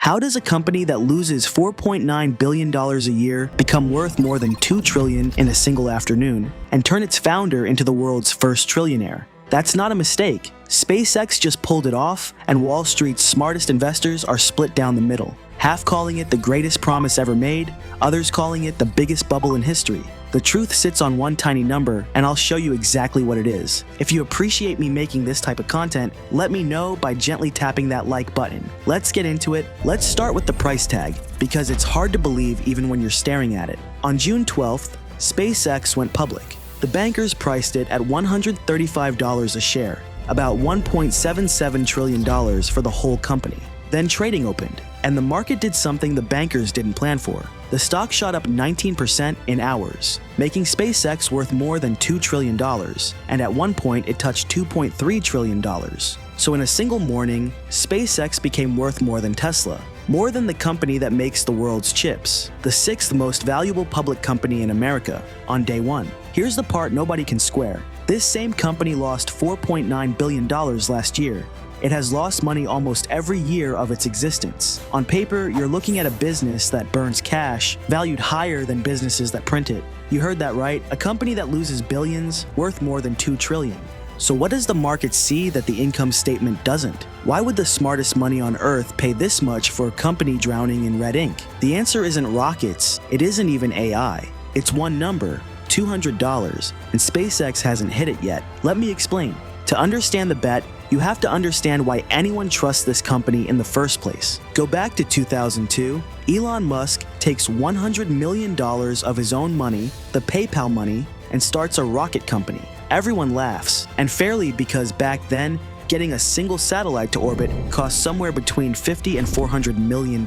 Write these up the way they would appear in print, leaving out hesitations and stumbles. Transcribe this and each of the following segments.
How does a company that loses $4.9 billion a year become worth more than $2 trillion in a single afternoon and turn its founder into the world's first trillionaire? That's not a mistake. SpaceX just pulled it off, and Wall Street's smartest investors are split down the middle, half calling it the greatest promise ever made, others calling it the biggest bubble in history. The truth sits on one tiny number, and I'll show you exactly what it is. If you appreciate me making this type of content, let me know by gently tapping that like button. Let's get into it. Let's start with the price tag, because it's hard to believe even when you're staring at it. On June 12th, SpaceX went public. The bankers priced it at $135 a share, about $1.77 trillion for the whole company. Then trading opened, and the market did something the bankers didn't plan for. The stock shot up 19% in hours, making SpaceX worth more than $2 trillion, and at one point it touched $2.3 trillion. So in a single morning, SpaceX became worth more than Tesla, more than the company that makes the world's chips, the sixth most valuable public company in America, on day one. Here's the part nobody can square. This same company lost $4.9 billion last year. It has lost money almost every year of its existence. On paper, you're looking at a business that burns cash, valued higher than businesses that print it. You heard that right, a company that loses billions, worth more than $2 trillion. So what does the market see that the income statement doesn't? Why would the smartest money on earth pay this much for a company drowning in red ink? The answer isn't rockets, it isn't even AI. It's one number, $200, and SpaceX hasn't hit it yet. Let me explain. To understand the bet, you have to understand why anyone trusts this company in the first place. Go back to 2002, Elon Musk takes $100 million of his own money, the PayPal money, and starts a rocket company. Everyone laughs, and fairly, because back then, getting a single satellite to orbit cost somewhere between $50 and $400 million.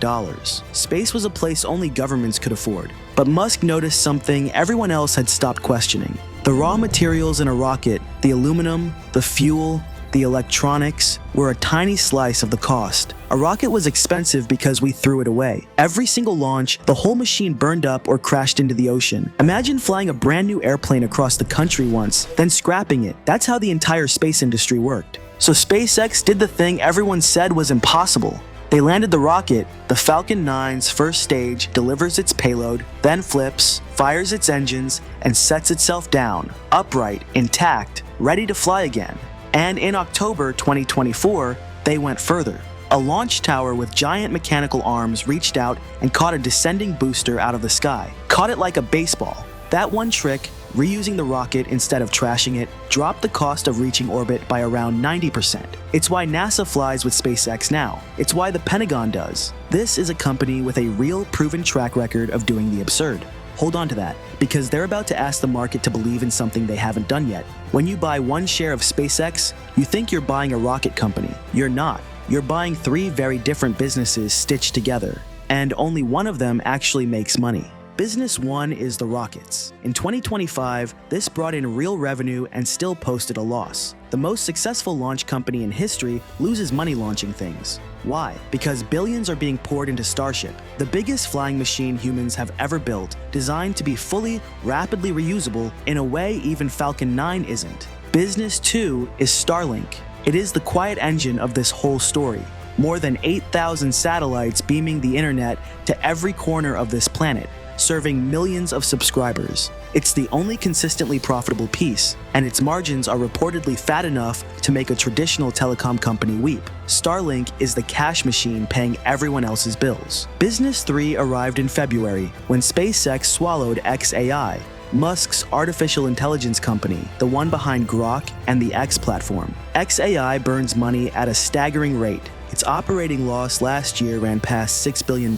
Space was a place only governments could afford. But Musk noticed something everyone else had stopped questioning. The raw materials in a rocket, the aluminum, the fuel, the electronics, were a tiny slice of the cost. A rocket was expensive because we threw it away. Every single launch, the whole machine burned up or crashed into the ocean. Imagine flying a brand new airplane across the country once, then scrapping it. That's how the entire space industry worked. So SpaceX did the thing everyone said was impossible. They landed the rocket. The Falcon 9's first stage delivers its payload, then flips, fires its engines, and sets itself down, upright, intact, ready to fly again. And in October 2024, they went further. A launch tower with giant mechanical arms reached out and caught a descending booster out of the sky. Caught it like a baseball. That one trick, reusing the rocket instead of trashing it, dropped the cost of reaching orbit by around 90%. It's why NASA flies with SpaceX now. It's why the Pentagon does. This is a company with a real proven track record of doing the absurd. Hold on to that, because they're about to ask the market to believe in something they haven't done yet. When you buy one share of SpaceX, you think you're buying a rocket company. You're not. You're buying three very different businesses stitched together, and only one of them actually makes money. Business one is the rockets. In 2025, this brought in real revenue and still posted a loss. The most successful launch company in history loses money launching things. Why? Because billions are being poured into Starship, the biggest flying machine humans have ever built, designed to be fully, rapidly reusable in a way even Falcon 9 isn't. Business 2 is Starlink. It is the quiet engine of this whole story. More than 8,000 satellites beaming the internet to every corner of this planet, serving millions of subscribers. It's the only consistently profitable piece, and its margins are reportedly fat enough to make a traditional telecom company weep. Starlink is the cash machine paying everyone else's bills. Business 3 arrived in February when SpaceX swallowed xAI, Musk's artificial intelligence company, the one behind Grok and the X platform. xAI burns money at a staggering rate. Its operating loss last year ran past $6 billion.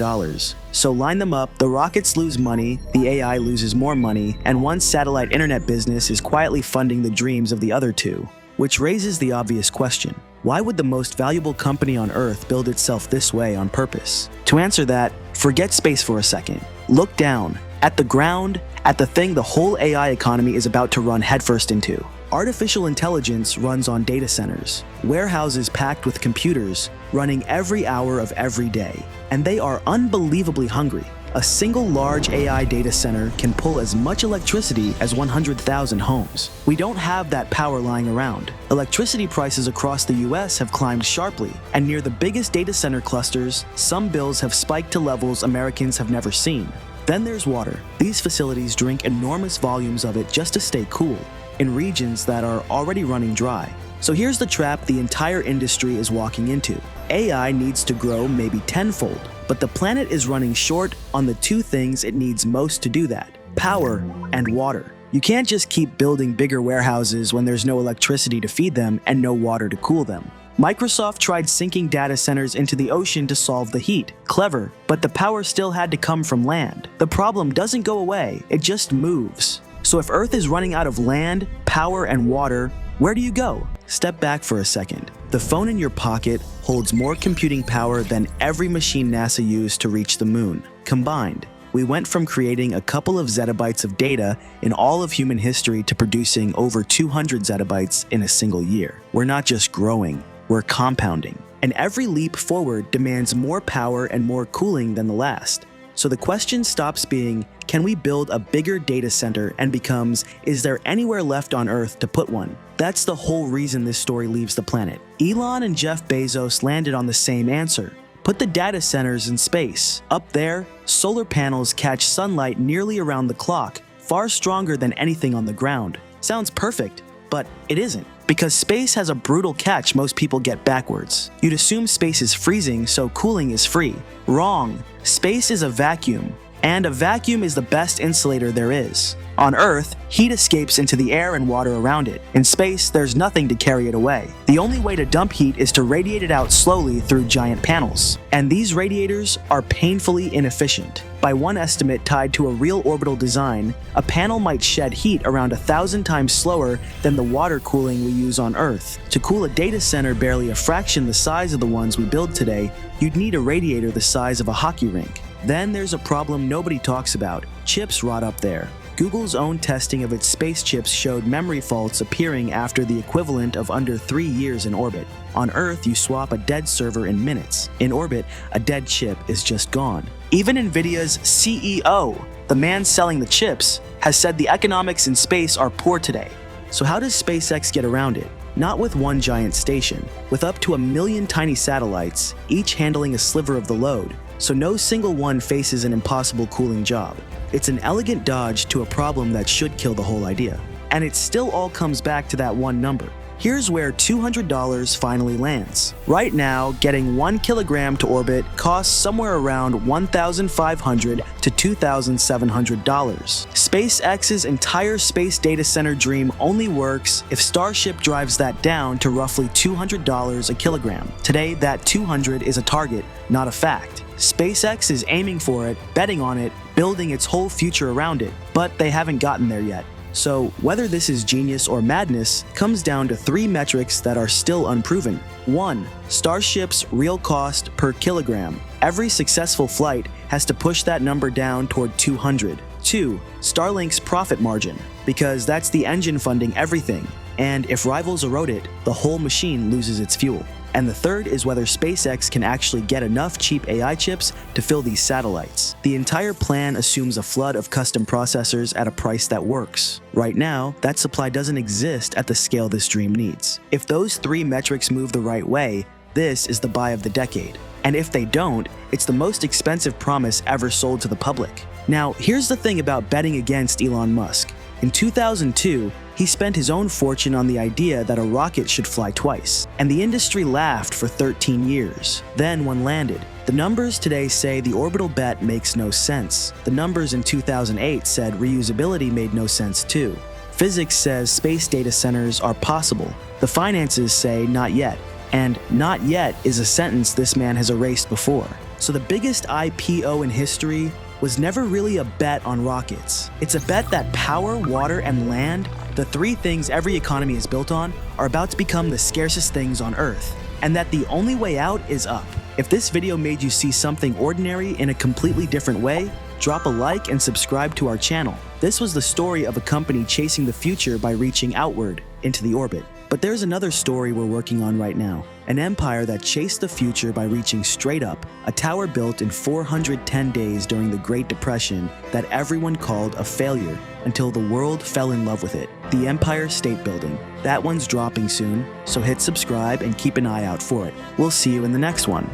So line them up, the rockets lose money, the AI loses more money, and one satellite internet business is quietly funding the dreams of the other two. Which raises the obvious question. Why would the most valuable company on Earth build itself this way on purpose? To answer that, forget space for a second. Look down, at the ground, at the thing the whole AI economy is about to run headfirst into. Artificial intelligence runs on data centers, warehouses packed with computers, running every hour of every day. And they are unbelievably hungry. A single large AI data center can pull as much electricity as 100,000 homes. We don't have that power lying around. Electricity prices across the US have climbed sharply, and near the biggest data center clusters, some bills have spiked to levels Americans have never seen. Then there's water. These facilities drink enormous volumes of it just to stay cool, in regions that are already running dry. So here's the trap the entire industry is walking into. AI needs to grow maybe tenfold, but the planet is running short on the two things it needs most to do that: power and water. You can't just keep building bigger warehouses when there's no electricity to feed them and no water to cool them. Microsoft tried sinking data centers into the ocean to solve the heat. Clever, but the power still had to come from land. The problem doesn't go away, it just moves. So if Earth is running out of land, power, and water, where do you go? Step back for a second. The phone in your pocket holds more computing power than every machine NASA used to reach the moon. Combined, we went from creating a couple of zettabytes of data in all of human history to producing over 200 zettabytes in a single year. We're not just growing, we're compounding. And every leap forward demands more power and more cooling than the last. So the question stops being, can we build a bigger data center, and becomes, is there anywhere left on Earth to put one? That's the whole reason this story leaves the planet. Elon and Jeff Bezos landed on the same answer. Put the data centers in space. Up there, solar panels catch sunlight nearly around the clock, far stronger than anything on the ground. Sounds perfect, but it isn't. Because space has a brutal catch most people get backwards. You'd assume space is freezing, so cooling is free. Wrong. Space is a vacuum, and a vacuum is the best insulator there is. On Earth, heat escapes into the air and water around it. In space, there's nothing to carry it away. The only way to dump heat is to radiate it out slowly through giant panels. And these radiators are painfully inefficient. By one estimate tied to a real orbital design, a panel might shed heat around 1,000 times slower than the water cooling we use on Earth. To cool a data center barely a fraction the size of the ones we build today, you'd need a radiator the size of a hockey rink. Then there's a problem nobody talks about. Chips rot up there. Google's own testing of its space chips showed memory faults appearing after the equivalent of under 3 years in orbit. On Earth, you swap a dead server in minutes. In orbit, a dead chip is just gone. Even NVIDIA's CEO, the man selling the chips, has said the economics in space are poor today. So how does SpaceX get around it? Not with one giant station, with up to 1 million tiny satellites, each handling a sliver of the load, so no single one faces an impossible cooling job. It's an elegant dodge to a problem that should kill the whole idea. And it still all comes back to that one number. Here's where $200 finally lands. Right now, getting 1 kilogram to orbit costs somewhere around $1,500 to $2,700. SpaceX's entire space data center dream only works if Starship drives that down to roughly $200 a kilogram. Today, that 200 is a target, not a fact. SpaceX is aiming for it, betting on it, building its whole future around it, but they haven't gotten there yet. So whether this is genius or madness comes down to 3 metrics that are still unproven. 1. Starship's real cost per kilogram. Every successful flight has to push that number down toward 200. 2. Starlink's profit margin, because that's the engine funding everything, and if rivals erode it, the whole machine loses its fuel. And the third is whether SpaceX can actually get enough cheap AI chips to fill these satellites. The entire plan assumes a flood of custom processors at a price that works. Right now, that supply doesn't exist at the scale this dream needs. If those 3 metrics move the right way, this is the buy of the decade. And if they don't, it's the most expensive promise ever sold to the public. Now, here's the thing about betting against Elon Musk. In 2002, he spent his own fortune on the idea that a rocket should fly twice, and the industry laughed for 13 years. Then one landed. The numbers today say the orbital bet makes no sense. The numbers in 2008 said reusability made no sense too. Physics says space data centers are possible. The finances say not yet. And not yet is a sentence this man has erased before. So the biggest IPO in history was never really a bet on rockets. It's a bet that power, water, and land, the 3 things every economy is built on, are about to become the scarcest things on Earth, and that the only way out is up. If this video made you see something ordinary in a completely different way, drop a like and subscribe to our channel. This was the story of a company chasing the future by reaching outward into the orbit. But there's another story we're working on right now, an empire that chased the future by reaching straight up, a tower built in 410 days during the Great Depression that everyone called a failure until the world fell in love with it. The Empire State Building. That one's dropping soon, so hit subscribe and keep an eye out for it. We'll see you in the next one.